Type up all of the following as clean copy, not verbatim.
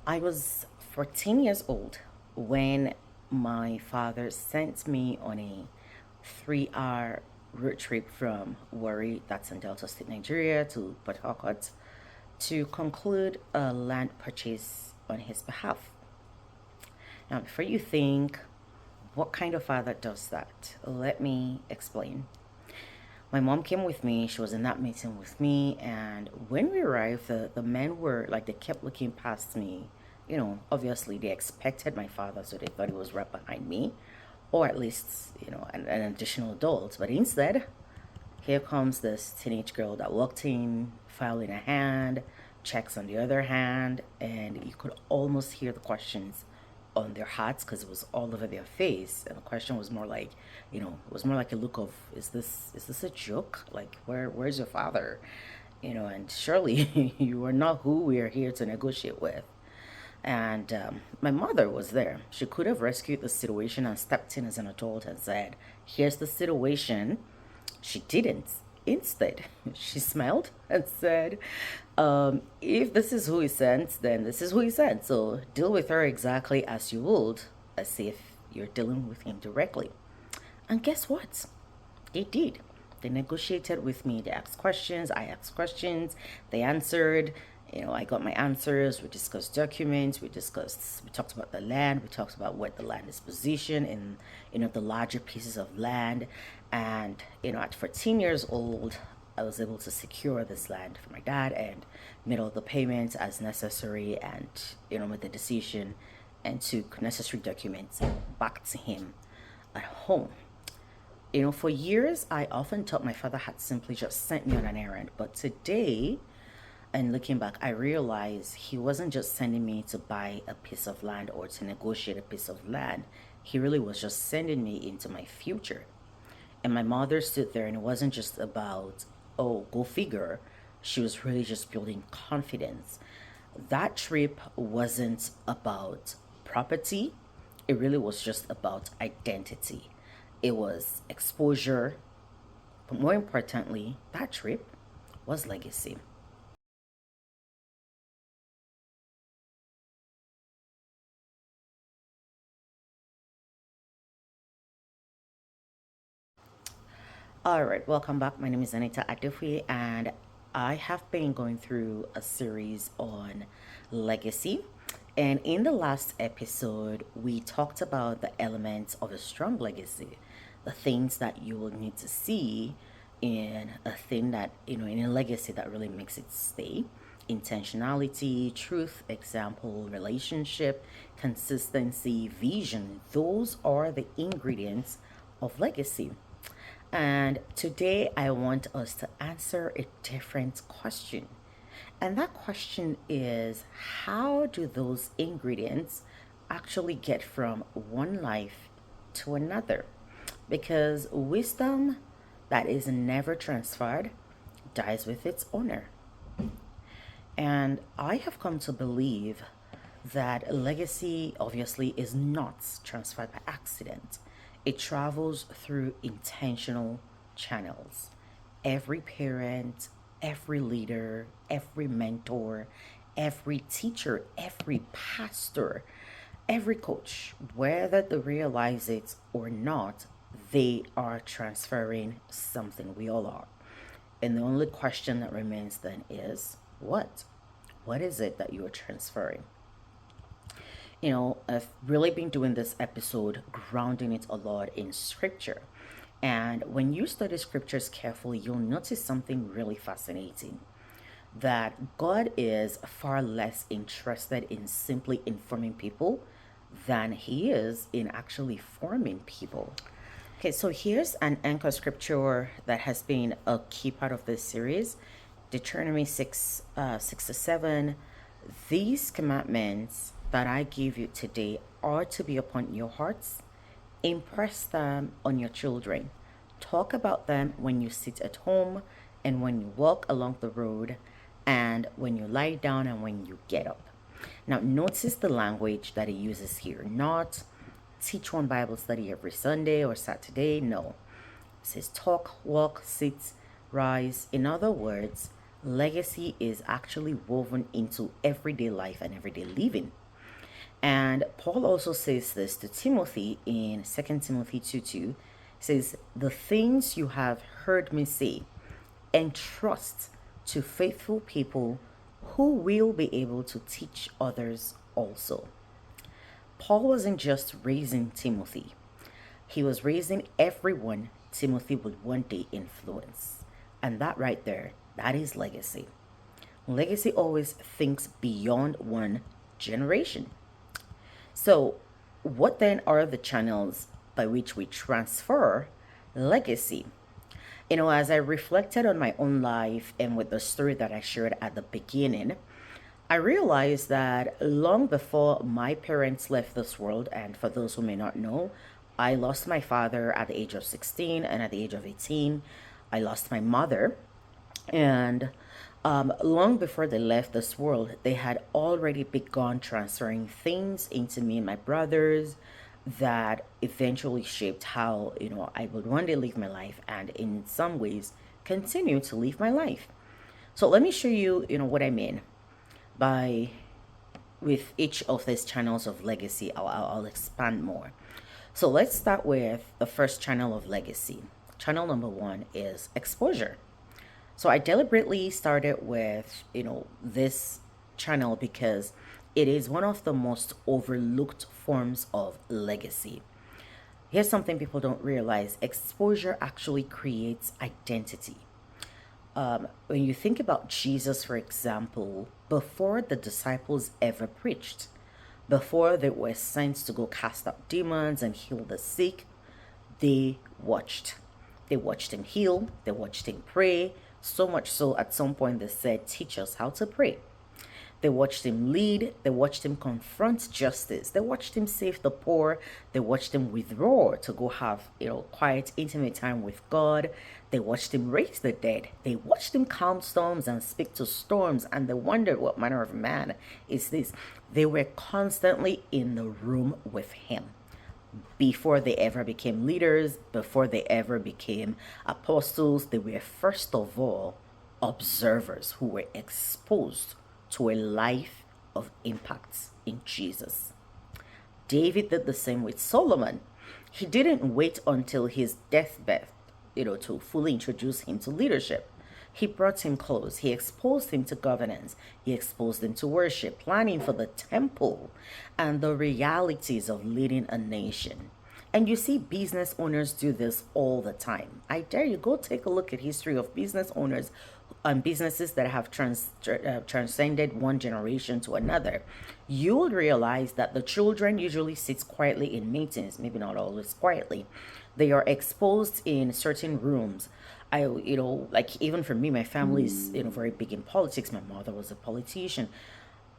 I was 14 years old when my father sent me on a 3 hour road trip from Warri, that's in Delta State, Nigeria, to Port Harcourt to conclude a land purchase on his behalf. Now, before you think, what kind of father does that? Let me explain. My mom came with me. She was in that meeting with me. And when we arrived, the men were like, they kept looking past me. Obviously, they expected my father, so they thought he was right behind me, or at least, an additional adult. But instead, here comes this teenage girl that walked in, file in a hand, checks on the other hand, and you could almost hear the questions on their hearts because it was all over their face. And the question was more like, it was more like a look of, is this a joke? Like, where's your father? And surely you are not who we are here to negotiate with. And my mother was there. She could have rescued the situation and stepped in as an adult and said, here's the situation. She didn't. Instead, she smiled and said, if this is who he sent, then this is who he sent. So deal with her exactly as you would, as if you're dealing with him directly. And guess what? They did. They negotiated with me. They asked questions. I asked questions. They answered. I got my answers. We discussed documents. We talked about the land. We talked about where the land is positioned in, the larger pieces of land. And, at 14 years old, I was able to secure this land for my dad and made all the payments as necessary and, made the decision and took necessary documents back to him at home. For years, I often thought my father had simply just sent me on an errand. But today, and looking back, I realized he wasn't just sending me to buy a piece of land or to negotiate a piece of land. He really was just sending me into my future. And my mother stood there, and it wasn't just about, oh, go figure. She was really just building confidence. That trip wasn't about property, it really was just about identity. It was exposure, but more importantly, that trip was legacy. All right, welcome back. My name is Anita Adefi, and I have been going through a series on legacy. And in the last episode, we talked about the elements of a strong legacy, the things that you will need to see in a thing that, in a legacy that really makes it stay. Intentionality, truth, example, relationship, consistency, vision. Those are the ingredients of legacy. And today I want us to answer a different question. And that question is, how do those ingredients actually get from one life to another? Because wisdom that is never transferred dies with its owner. And I have come to believe that legacy obviously is not transferred by accident. It travels through intentional channels. Every parent, every leader, every mentor, every teacher, every pastor, every coach, whether they realize it or not, they are transferring something. We all are. And the only question that remains then is what? What is it that you are transferring? I've really been doing this episode grounding it a lot in scripture. And when you study scriptures carefully, you'll notice something really fascinating, that God is far less interested in simply informing people than he is in actually forming people. Okay, so here's an anchor scripture that has been a key part of this series. Deuteronomy 6 to 7. These commandments that I give you today are to be upon your hearts. Impress them on your children. Talk about them when you sit at home and when you walk along the road and when you lie down and when you get up. Now, notice the language that he uses here. Not teach one Bible study every Sunday or Saturday. No. It says talk, walk, sit, rise. In other words, legacy is actually woven into everyday life and everyday living. And Paul also says this to Timothy in 2 Timothy 2 2. Says, the things you have heard me say, entrust to faithful people who will be able to teach others also. Paul wasn't just raising Timothy, he was raising everyone Timothy would one day influence. And that right there, that is legacy. Legacy always thinks beyond one generation. So, what then are the channels by which we transfer legacy? As I reflected on my own life and with the story that I shared at the beginning, I realized that long before my parents left this world, and for those who may not know, I lost my father at the age of 16, and at the age of 18, I lost my mother. And long before they left this world, they had already begun transferring things into me and my brothers that eventually shaped how, I would one day live my life and in some ways continue to live my life. So let me show you, what I mean by with each of these channels of legacy. I'll expand more. So let's start with the first channel of legacy. Channel number one is exposure. So I deliberately started with, this channel because it is one of the most overlooked forms of legacy. Here's something people don't realize. Exposure actually creates identity. When you think about Jesus, for example, before the disciples ever preached, before they were sent to go cast out demons and heal the sick, they watched. They watched him heal, they watched him pray, so much so at some point they said, teach us how to pray. They watched him lead. They watched him confront justice. They watched him save the poor. They watched him withdraw to go have, quiet, intimate time with God. They watched him raise the dead. They watched him calm storms and speak to storms. And they wondered, what manner of man is this? They were constantly in the room with him. Before they ever became leaders, before they ever became apostles, they were first of all observers who were exposed to a life of impacts in Jesus. David did the same with Solomon. He didn't wait until his deathbed, to fully introduce him to leadership. He brought him close. He exposed him to governance. He exposed him to worship, planning for the temple, and the realities of leading a nation. And you see business owners do this all the time. I dare you, go take a look at history of business owners and businesses that have transcended one generation to another. You will realize that the children usually sit quietly in meetings, maybe not always quietly. They are exposed in certain rooms. Like even for me, my family is, very big in politics. My mother was a politician.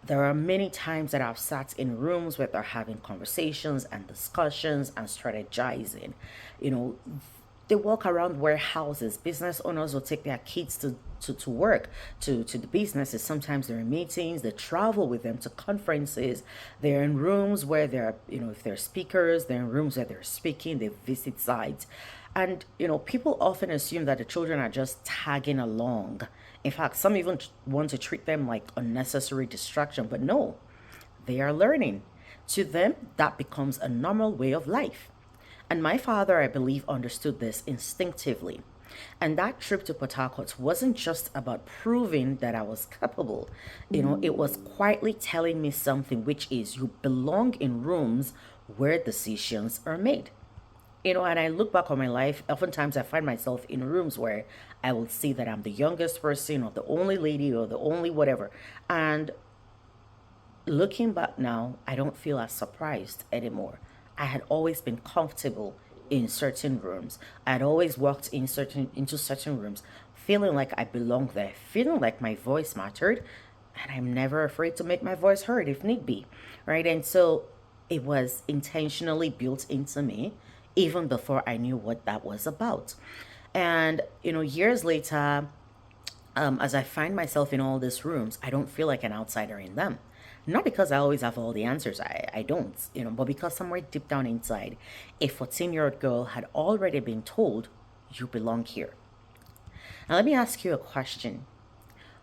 There are many times that I've sat in rooms where they're having conversations and discussions and strategizing. They walk around warehouses. Business owners will take their kids to work, to the businesses. Sometimes they're in meetings. They travel with them to conferences. They're in rooms where they're, if they're speakers, they're in rooms where they're speaking. They visit sites. And, people often assume that the children are just tagging along. In fact, some even want to treat them like unnecessary distraction. But no, they are learning. To them, that becomes a normal way of life. And my father, I believe, understood this instinctively. And that trip to Port Harcourt wasn't just about proving that I was capable. It was quietly telling me something, which is you belong in rooms where decisions are made. And I look back on my life, oftentimes I find myself in rooms where I will see that I'm the youngest person or the only lady or the only whatever. And looking back now, I don't feel as surprised anymore. I had always been comfortable in certain rooms. I had always walked into certain rooms, feeling like I belonged there, feeling like my voice mattered, and I'm never afraid to make my voice heard if need be, right? And so it was intentionally built into me even before I knew what that was about. And years later, as I find myself in all these rooms, I don't feel like an outsider in them. Not because I always have all the answers, I don't, but because somewhere deep down inside, a 14-year-old girl had already been told, you belong here. Now, let me ask you a question.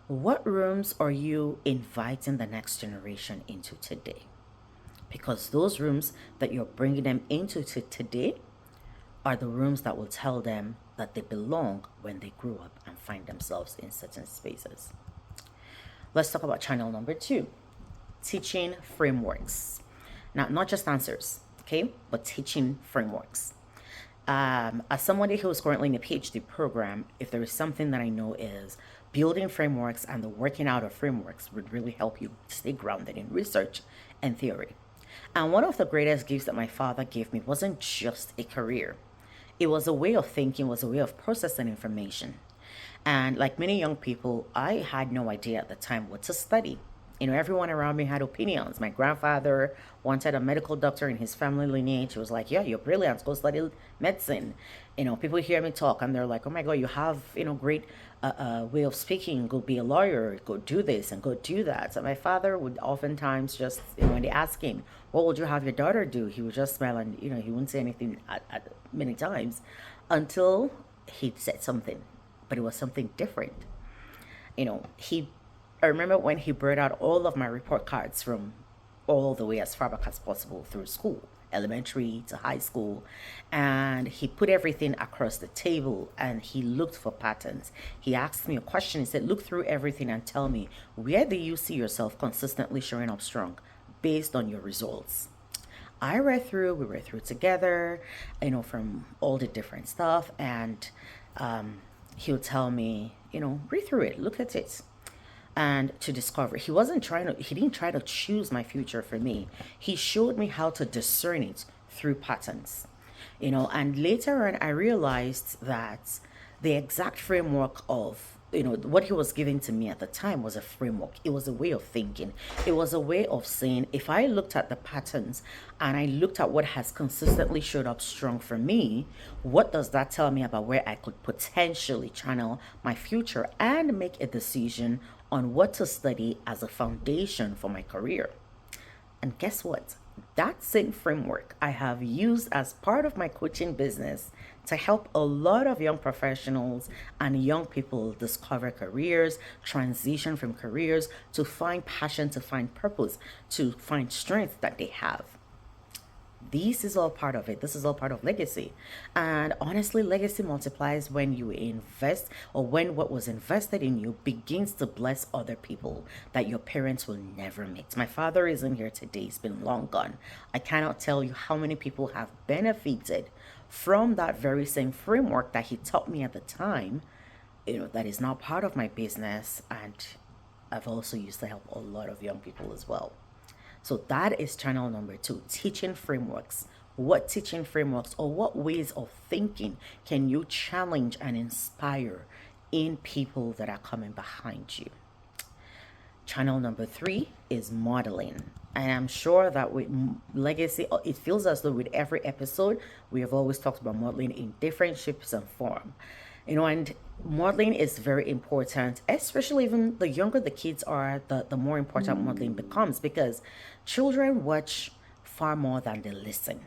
What rooms are you inviting the next generation into today? Because those rooms that you're bringing them into today are the rooms that will tell them that they belong when they grow up and find themselves in certain spaces. Let's talk about channel number 2, teaching frameworks. Now, not just answers, okay, but teaching frameworks. As somebody who is currently in a PhD program, if there is something that I know is building frameworks and the working out of frameworks would really help you stay grounded in research and theory. And one of the greatest gifts that my father gave me wasn't just a career. It was a way of thinking, was a way of processing information. And like many young people, I had no idea at the time what to study. Everyone around me had opinions. My grandfather wanted a medical doctor in his family lineage. He was like, yeah, you're brilliant. Go study medicine. People hear me talk and they're like, oh my God, you have, great way of speaking. Go be a lawyer. Go do this and go do that. So my father would oftentimes just, when they ask him, what would you have your daughter do? He would just smile and, he wouldn't say anything at many times until he said something, but it was something different. I remember when he brought out all of my report cards from all the way as far back as possible through school, elementary to high school, and he put everything across the table and he looked for patterns. He asked me a question. He said, look through everything and tell me, where do you see yourself consistently showing up strong based on your results? We read through together, from all the different stuff, and he'll tell me, read through it, look at it, and to discover. He didn't try to choose my future for me. He showed me how to discern it through patterns. And later on I realized that the exact framework of what he was giving to me at the time was a framework. It was a way of thinking. It was a way of saying, if I looked at the patterns and I looked at what has consistently showed up strong for me, what does that tell me about where I could potentially channel my future and make a decision on what to study as a foundation for my career? And guess what? That same framework I have used as part of my coaching business to help a lot of young professionals and young people discover careers, transition from careers, to find passion, to find purpose, to find strength that they have. This is all part of it. This is all part of legacy. And honestly, legacy multiplies when you invest, or when what was invested in you begins to bless other people that your parents will never meet. My father isn't here today. He's been long gone. I cannot tell you how many people have benefited from that very same framework that he taught me at the time, that is now part of my business. And I've also used to help a lot of young people as well. So that is channel number 2, teaching frameworks. What teaching frameworks or what ways of thinking can you challenge and inspire in people that are coming behind you? Channel number 3 is modeling. And I'm sure that with legacy, it feels as though with every episode, we have always talked about modeling in different shapes and form. And modeling is very important, especially even the younger the kids are, the more important modeling becomes, because children watch far more than they listen.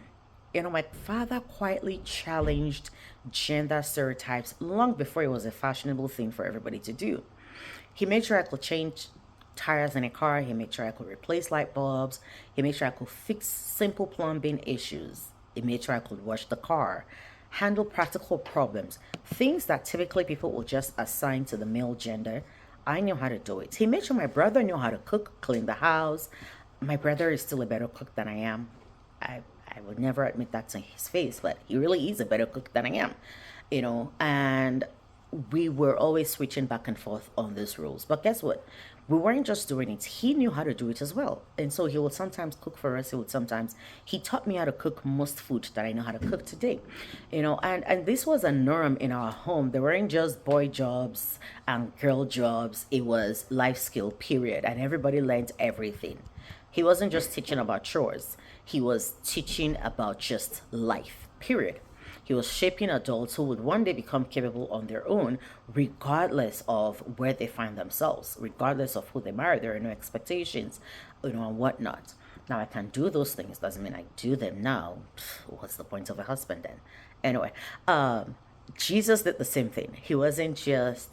My father quietly challenged gender stereotypes long before it was a fashionable thing for everybody to do. He made sure I could change tires in a car. He made sure I could replace light bulbs. He made sure I could fix simple plumbing issues. He made sure I could wash the car, handle practical problems, things that typically people will just assign to the male gender. I knew how to do it. He made sure my brother knew how to cook, clean the house. My brother is still a better cook than I am. I would never admit that to his face, but he really is a better cook than I am, and we were always switching back and forth on these rules. But guess what? We weren't just doing it. He knew how to do it as well. And so he would sometimes cook for us. He taught me how to cook most food that I know how to cook today. And this was a norm in our home. There weren't just boy jobs and girl jobs. It was life skill, period. And everybody learned everything. He wasn't just teaching about chores. He was teaching about just life, period. He was shaping adults who would one day become capable on their own, regardless of where they find themselves, regardless of who they marry. There are no expectations, and whatnot. Now, I can do those things. Doesn't mean I do them now. What's the point of a husband then? Anyway, Jesus did the same thing. He wasn't just,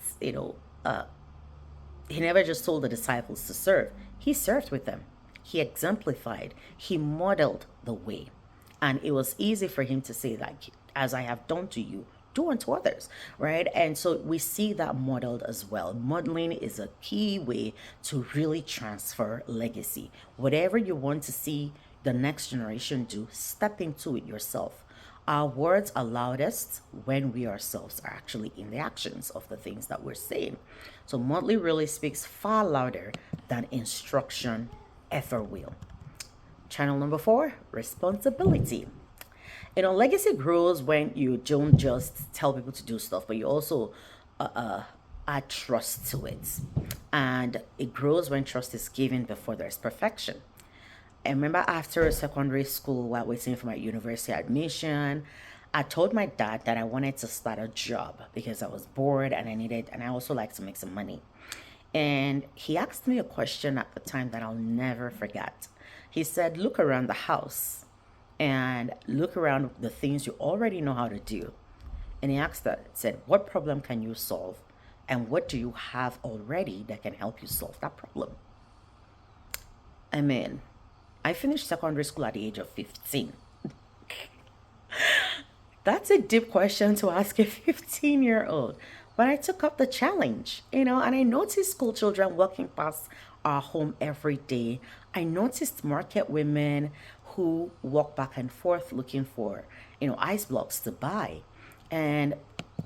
He never just told the disciples to serve, he served with them. He exemplified, he modeled the way. And it was easy for him to say, like, as I have done to you, do unto others, right? And so we see that modeled as well. Modeling is a key way to really transfer legacy. Whatever you want to see the next generation do, step into it yourself. Our words are loudest when we ourselves are actually in the actions of the things that we're saying. So modeling really speaks far louder than instruction ever will. Channel number 4, responsibility. Legacy grows when you don't just tell people to do stuff, but you also add trust to it. And it grows when trust is given before there's perfection. I remember after secondary school, while waiting for my university admission, I told my dad that I wanted to start a job because I was bored and I also like to make some money. And he asked me a question at the time that I'll never forget. He said, look around the house and look around the things you already know how to do. And he asked that, said, what problem can you solve? And what do you have already that can help you solve that problem? I mean, I finished secondary school at the age of 15. That's a deep question to ask a 15-year-old. But I took up the challenge, and I noticed school children walking past our home every day. I noticed market women who walk back and forth looking for, ice blocks to buy. And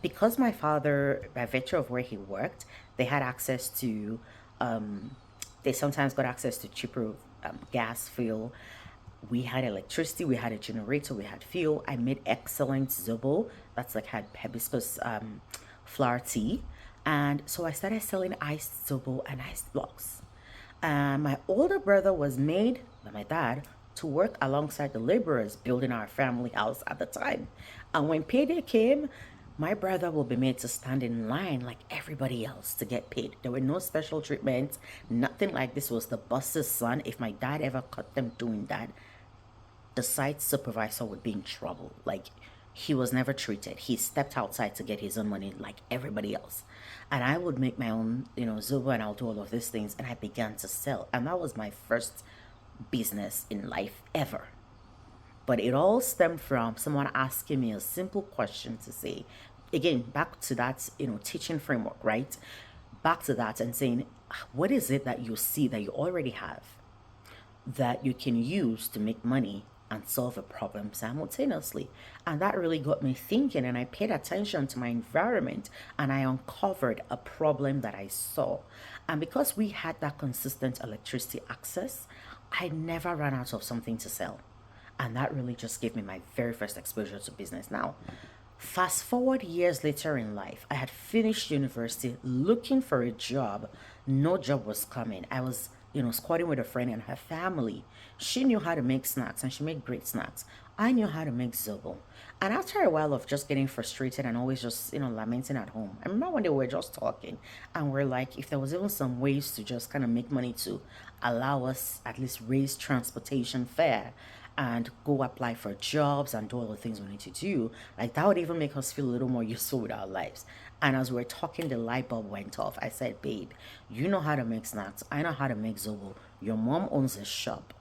because my father, by virtue of where he worked, they had access to, they sometimes got access to cheaper gas, fuel. We had electricity, we had a generator, we had fuel. I made excellent zobo. That's like had hibiscus flower tea. And so I started selling iced zobo and iced blocks. My older brother was made by my dad to work alongside the laborers building our family house at the time. And when payday came, my brother will be made to stand in line like everybody else to get paid. There were no special treatments, nothing like this was the boss's son. If my dad ever caught them doing that, the site supervisor would be in trouble. Like, he was never treated. He stepped outside to get his own money like everybody else. And I would make my own, Zuba, and I'll do all of these things. And I began to sell. And that was my first business in life ever. But it all stemmed from someone asking me a simple question to say, again, back to that, teaching framework, right? Back to that and saying, what is it that you see that you already have that you can use to make money and solve a problem simultaneously? And that really got me thinking, and I paid attention to my environment, and I uncovered a problem that I saw. And because we had that consistent electricity access, I never ran out of something to sell. And that really just gave me my very first exposure to business. Now, fast forward years later in life, I had finished university looking for a job. No job was coming. I was, squatting with a friend and her family. She knew how to make snacks and she made great snacks. I knew how to make zobo. And after a while of just getting frustrated and always just, lamenting at home, I remember one day we were just talking and we're like, if there was even some ways to just kind of make money to allow us at least raise transportation fare and go apply for jobs and do all the things we need to do, like that would even make us feel a little more useful with our lives. And as we were talking, the light bulb went off. I said, babe, you know how to make snacks. I know how to make zobo. Your mom owns a shop.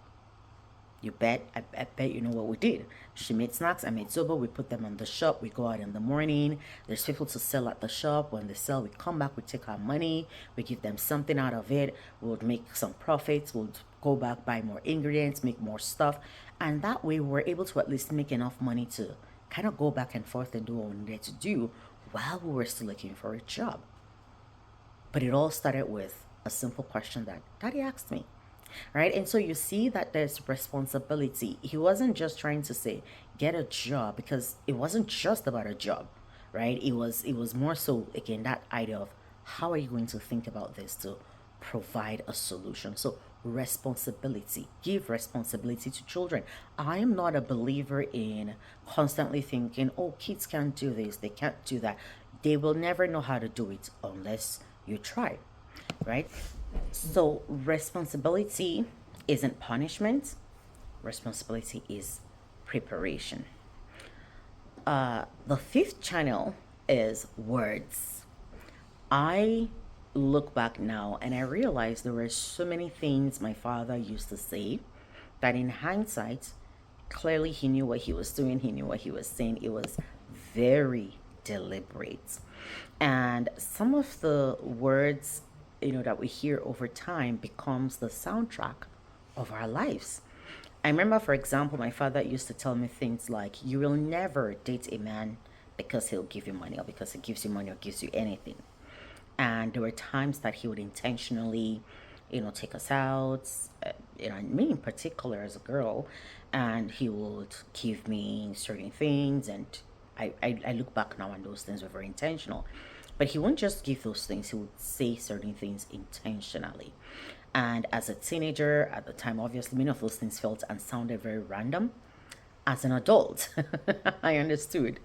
You bet, I bet you know what we did. She made snacks, I made zobo, we put them on the shop, we go out in the morning, there's people to sell at the shop. When they sell, we come back, we take our money, we give them something out of it, we'll make some profits, we'll go back, buy more ingredients, make more stuff. And that way we're able to at least make enough money to kind of go back and forth and do what we needed to do while we were still looking for a job. But it all started with a simple question that Daddy asked me. Right? And so you see that there's responsibility. He wasn't just trying to say, get a job, because it wasn't just about a job, right? It was more so, again, that idea of how are you going to think about this to provide a solution. So responsibility, give responsibility to children. I am not a believer in constantly thinking, oh, kids can't do this, they can't do that. They will never know how to do it unless you try, right? So responsibility isn't punishment. Responsibility is preparation. The fifth channel is words. I look back now and I realize there were so many things my father used to say that in hindsight, clearly he knew what he was doing, he knew what he was saying. It was very deliberate. And some of the words, that we hear over time becomes the soundtrack of our lives. I remember, for example, my father used to tell me things like, you will never date a man because he'll give you money or because he gives you money or gives you anything. And there were times that he would intentionally, take us out, me in particular as a girl, and he would give me certain things. And I look back now and those things were very intentional. But he wouldn't just give those things, he would say certain things intentionally. And as a teenager at the time, obviously, many of those things felt and sounded very random. As an adult, I understood.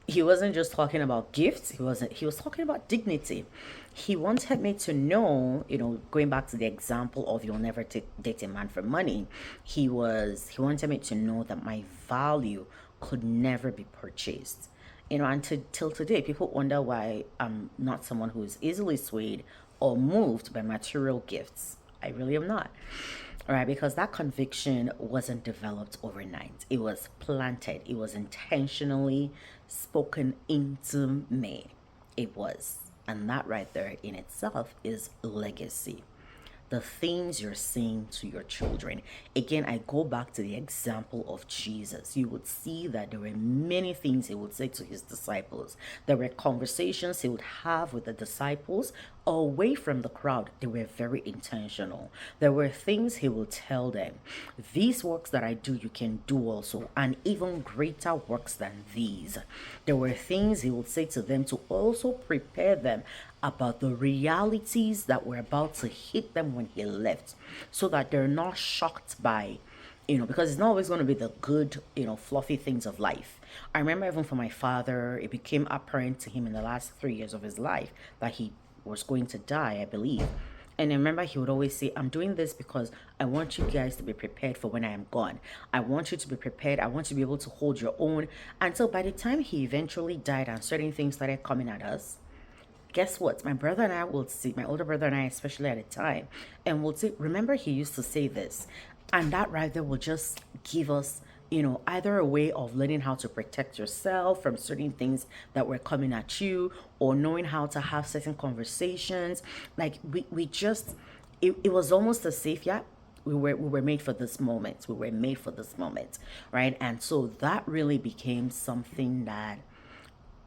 He wasn't just talking about gifts, he was talking about dignity. He wanted me to know, going back to the example of you'll never date a man for money, he wanted me to know that my value could never be purchased. And till today, people wonder why I'm not someone who is easily swayed or moved by material gifts. I really am not. All right, because that conviction wasn't developed overnight. It was planted, it was intentionally spoken into me. It was. And that right there in itself is legacy, the things you're saying to your children. Again, I go back to the example of Jesus. You would see that there were many things he would say to his disciples. There were conversations he would have with the disciples away from the crowd. They were very intentional. There were things he would tell them. These works that I do, you can do also, and even greater works than these. There were things he would say to them to also prepare them about the realities that were about to hit them when he left, so that they're not shocked by, because it's not always going to be the good, fluffy things of life. I remember even for my father, it became apparent to him in the last 3 years of his life that he was going to die, I believe. And I remember he would always say, I'm doing this because I want you guys to be prepared for when I am gone. I want you to be prepared. I want you to be able to hold your own. And so by the time he eventually died and certain things started coming at us, guess what? My brother and I will see, my older brother and I, especially at the time, and we'll say, remember, he used to say this. And that right there will just give us, either a way of learning how to protect yourself from certain things that were coming at you, or knowing how to have certain conversations. Like we just, it was almost as safe, yeah. We were made for this moment. We were made for this moment, right? And so that really became something that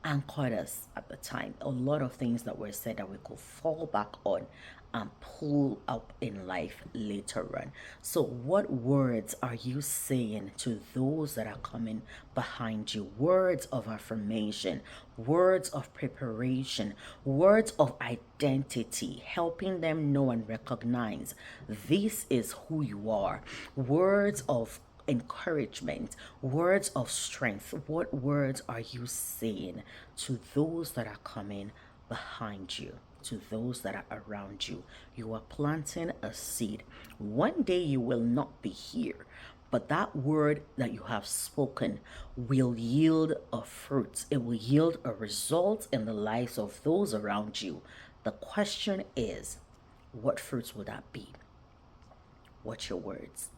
anchored us at the time. A lot of things that were said that we could fall back on and pull up in life later on. So, what words are you saying to those that are coming behind you? Words of affirmation, words of preparation, words of identity, helping them know and recognize this is who you are. Words of encouragement, words of strength. What words are you saying to those that are coming behind you, to those that are around you? You are planting a seed. One day you will not be here, but that word that you have spoken will yield a fruit. It will yield a result in the lives of those around you. The question is, what fruits will that be? What's your words?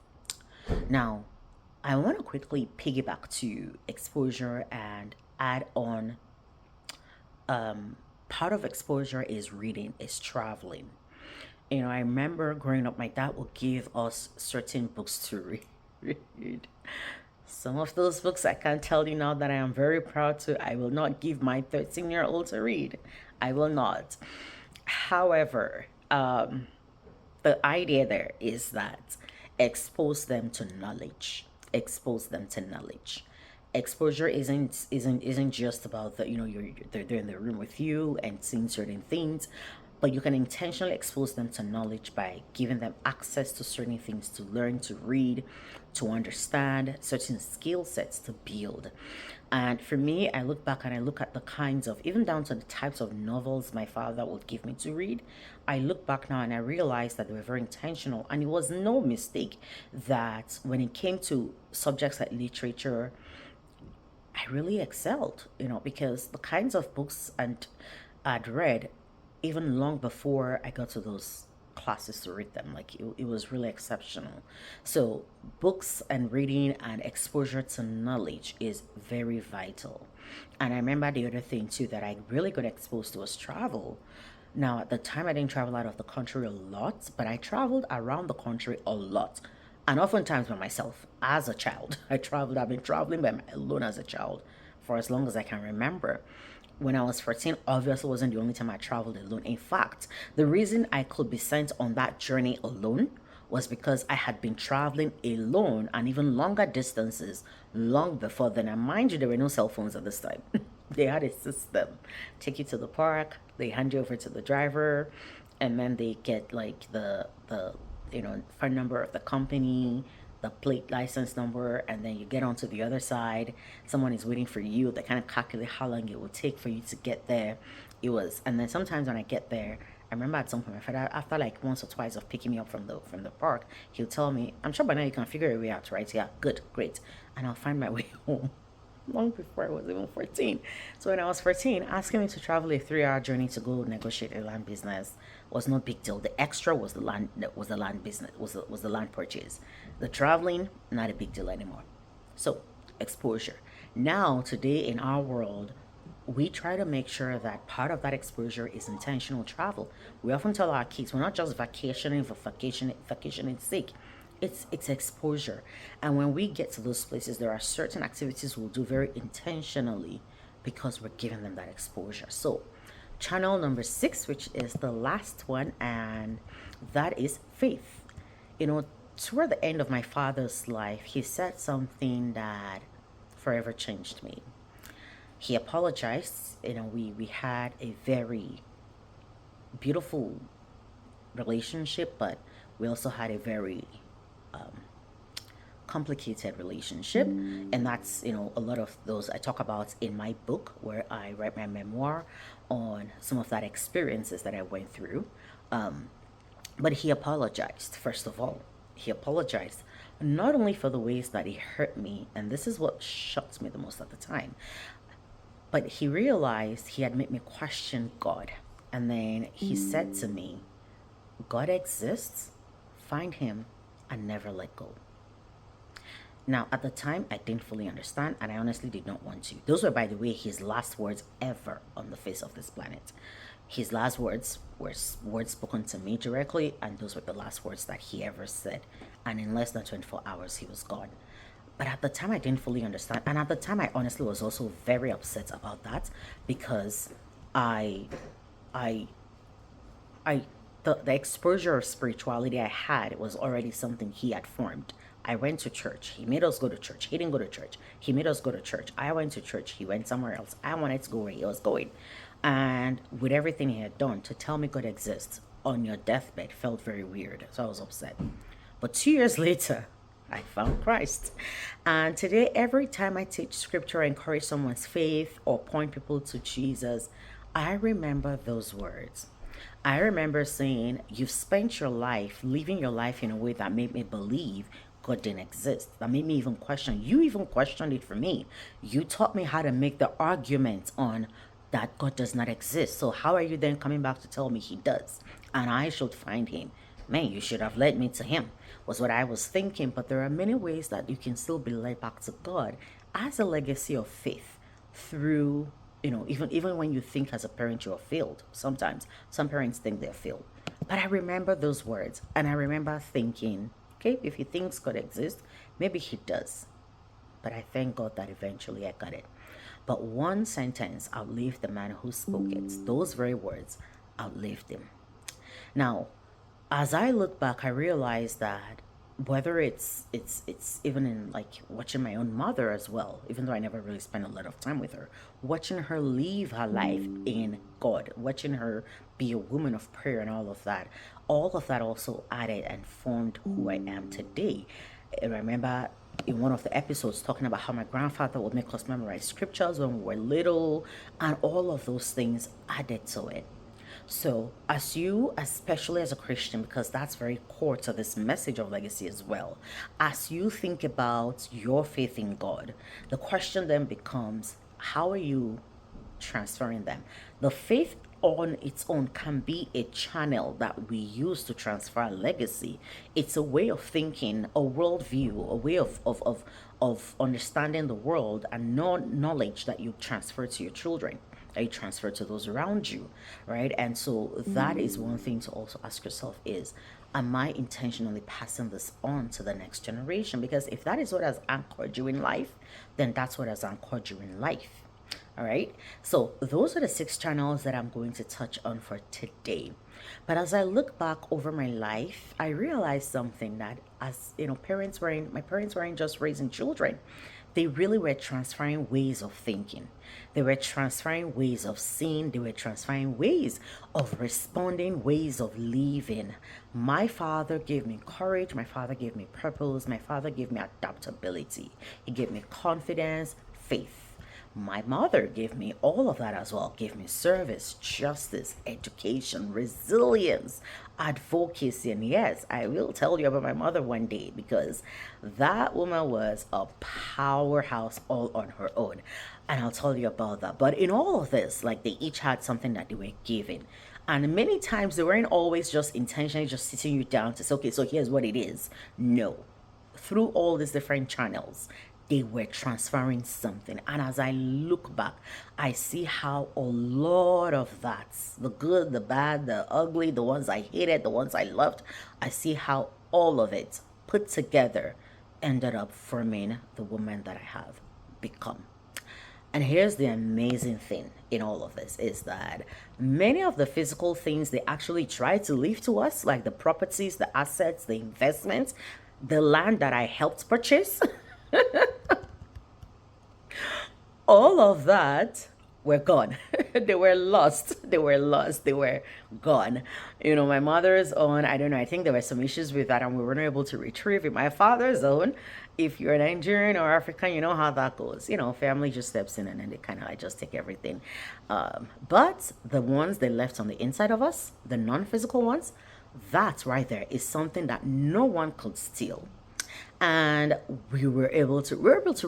Now, I want to quickly piggyback to exposure and add on. Part of exposure is reading, is traveling. I remember growing up, my dad would give us certain books to read. Some of those books I can tell you now that I am very proud to. I will not give my 13-year-old to read. I will not. However, the idea there is that expose them to knowledge. Expose them to knowledge. Exposure isn't just about that, they're in the room with you and seeing certain things, but you can intentionally expose them to knowledge by giving them access to certain things to learn, to read, to understand, certain skill sets to build. And for me, I look back and I look at the kinds of, even down to the types of novels my father would give me to read. I look back now and I realize that they were very intentional. And it was no mistake that when it came to subjects like literature, I really excelled, because the kinds of books and I'd read even long before I got to those classes to read them. Like it was really exceptional. So books and reading and exposure to knowledge is very vital. And I remember the other thing too that I really got exposed to was travel. Now at the time I didn't travel out of the country a lot, but I traveled around the country a lot. And oftentimes by myself as a child. I've been traveling alone as a child for as long as I can remember. When I was 14, obviously wasn't the only time I traveled alone. In fact, the reason I could be sent on that journey alone was because I had been traveling alone and even longer distances long before then. And mind you, there were no cell phones at this time. They had a system. Take you to the park, they hand you over to the driver, and then they get like the phone number of the company, the plate license number, and then you get onto the other side. Someone is waiting for you. They kind of calculate how long it will take for you to get there. And then sometimes when I get there, I remember at some point my father, after like once or twice of picking me up from the park, he'll tell me, "I'm sure by now you can figure your way out, right? Yeah, good, great," and I'll find my way home long before I was even 14. So when I was 14, asking me to travel a 3-hour journey to go negotiate a land business was no big deal. The extra was the land business, was the land purchase. The traveling, not a big deal anymore. So exposure. Now today in our world, we try to make sure that part of that exposure is intentional travel. We often tell our kids we're not just vacationing for vacationing's sake. It's exposure. And when we get to those places, there are certain activities we'll do very intentionally because we're giving them that exposure. So channel number 6, which is the last one, and that is faith. Toward the end of my father's life, he said something that forever changed me. He apologized. We had a very beautiful relationship, but we also had a very complicated relationship. And that's a lot of those I talk about in my book, where I write my memoir on some of that experiences that I went through. But he apologized. First of all, he apologized not only for the ways that he hurt me, and this is what shocked me the most at the time, but he realized he had made me question God. And then he said to me, "God exists, find him, and never let go." Now, at the time, I didn't fully understand, and I honestly did not want to. Those were, by the way, his last words ever on the face of this planet. His last words were words spoken to me directly, and those were the last words that he ever said. And in less than 24 hours, he was gone. But at the time, I didn't fully understand. And at the time, I honestly was also very upset about that, because I, I, I, the exposure of spirituality I had was already something he had formed. I went to church. He made us go to church. He didn't go to church. He made us go to church. I went to church. He went somewhere else. I wanted to go where he was going. And with everything he had done, to tell me God exists on your deathbed felt very weird. So I was upset. But 2 years later, I found Christ. And today, every time I teach scripture, or encourage someone's faith, or point people to Jesus, I remember those words. I remember saying, "You've spent your life living your life in a way that made me believe God didn't exist. That made me even question. You even questioned it for me. You taught me how to make the argument on that God does not exist. So how are you then coming back to tell me he does? And I should find him. Man, you should have led me to him," was what I was thinking. But there are many ways that you can still be led back to God as a legacy of faith through, even when you think as a parent you're failed. Sometimes some parents think they're failed. But I remember those words, and I remember thinking, okay, if he thinks God exists, maybe he does. But I thank God that eventually I got it. But one sentence outlived the man who spoke it. Those very words outlived him. Now, as I look back, I realize that whether it's even in like watching my own mother as well, even though I never really spent a lot of time with her, watching her live her life in God, watching her be a woman of prayer and all of that also added and formed who I am today. I remember in one of the episodes talking about how my grandfather would make us memorize scriptures when we were little, and all of those things added to it. So, as you, especially as a Christian, because that's very core to this message of legacy as well, as you think about your faith in God, the question then becomes, how are you transferring them? The faith on its own can be a channel that we use to transfer our legacy. It's a way of thinking, a worldview, a way of understanding the world, and knowledge that you transfer to your children, that you transfer to those around you, right? And so that is one thing to also ask yourself is, am I intentionally passing this on to the next generation? Because if that is what has anchored you in life, then that's what has anchored you in life. All right. So those are the 6 channels that I'm going to touch on for today. But as I look back over my life, I realized something that, as you know, my parents weren't just raising children. They really were transferring ways of thinking. They were transferring ways of seeing. They were transferring ways of responding, ways of living. My father gave me courage. My father gave me purpose. My father gave me adaptability. He gave me confidence, faith. My mother gave me all of that as well, gave me service, justice, education, resilience, advocacy. And yes, I will tell you about my mother one day, because that woman was a powerhouse all on her own. And I'll tell you about that. But in all of this, like, they each had something that they were given. And many times they weren't always just intentionally just sitting you down to say, okay, so here's what it is. No. Through all these different channels, they were transferring something. And as I look back, I see how a lot of that, the good, the bad, the ugly, the ones I hated, the ones I loved, I see how all of it put together ended up forming the woman that I have become. And here's the amazing thing in all of this is that many of the physical things they actually try to leave to us, like the properties, the assets, the investments, the land that I helped purchase, all of that were gone. They were lost. They were lost. They were gone. You know, my mother's own, I don't know, I think there were some issues with that and we weren't able to retrieve it. My father's own, if you're Nigerian or African, you know how that goes. You know, family just steps in and then they kind of like just take everything. But the ones they left on the inside of us, the non-physical ones, that right there is something that no one could steal. And we were able to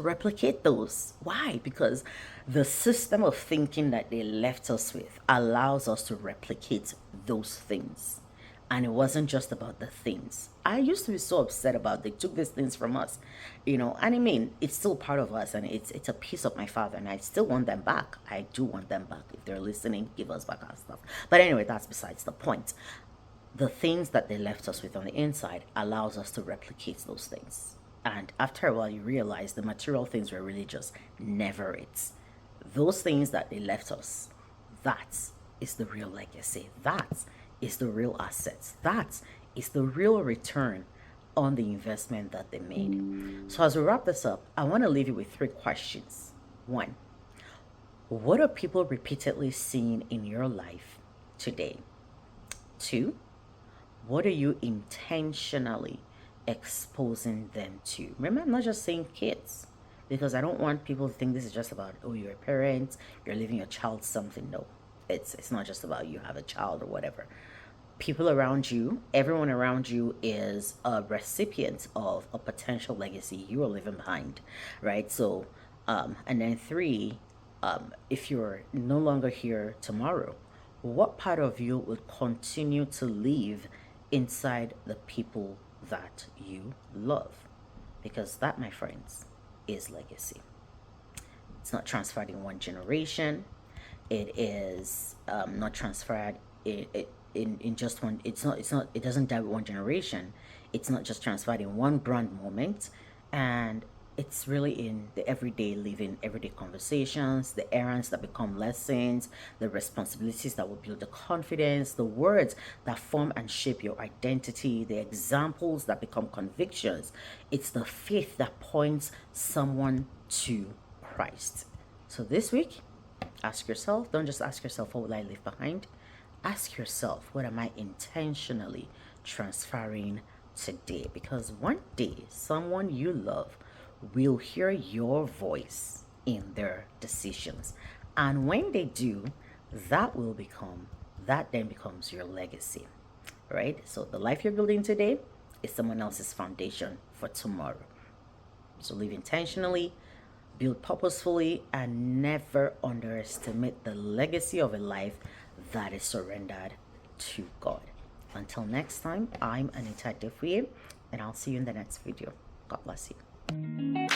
replicate those. Why? Because the system of thinking that they left us with allows us to replicate those things. And it wasn't just about the things. I used to be so upset about they took these things from us, you know. And I mean, it's still part of us, and it's a piece of my father, and I still want them back. I do want them back. If they're listening, give us back our stuff. But anyway, that's besides the point. The things that they left us with on the inside allows us to replicate those things. And after a while, you realize the material things were really just never it. Those things that they left us, that is the real legacy. That is the real assets. That is the real return on the investment that they made. So as we wrap this up, I want to leave you with 3 questions. 1, what are people repeatedly seeing in your life today? 2, what are you intentionally exposing them to? Remember, I'm not just saying kids, because I don't want people to think this is just about, oh, you're a parent, you're leaving your child something. No, it's not just about you have a child or whatever. People around you, everyone around you is a recipient of a potential legacy you are leaving behind, right? So, and then 3, if you're no longer here tomorrow, what part of you would continue to live inside the people that you love? Because that, my friends, is legacy. It's not transferred in one generation. It is not transferred in just one. It doesn't die with one generation. It's not just transferred in one grand moment. And it's really in the everyday living, everyday conversations, the errands that become lessons, the responsibilities that will build the confidence, the words that form and shape your identity, the examples that become convictions. It's the faith that points someone to Christ. So this week, ask yourself, don't just ask yourself, what will I leave behind? Ask yourself, what am I intentionally transferring today? Because one day, someone you love will hear your voice in their decisions. And when they do, that then becomes your legacy, right? So the life you're building today is someone else's foundation for tomorrow. So live intentionally, build purposefully, and never underestimate the legacy of a life that is surrendered to God. Until next time, I'm Anita Defue, and I'll see you in the next video. God bless you.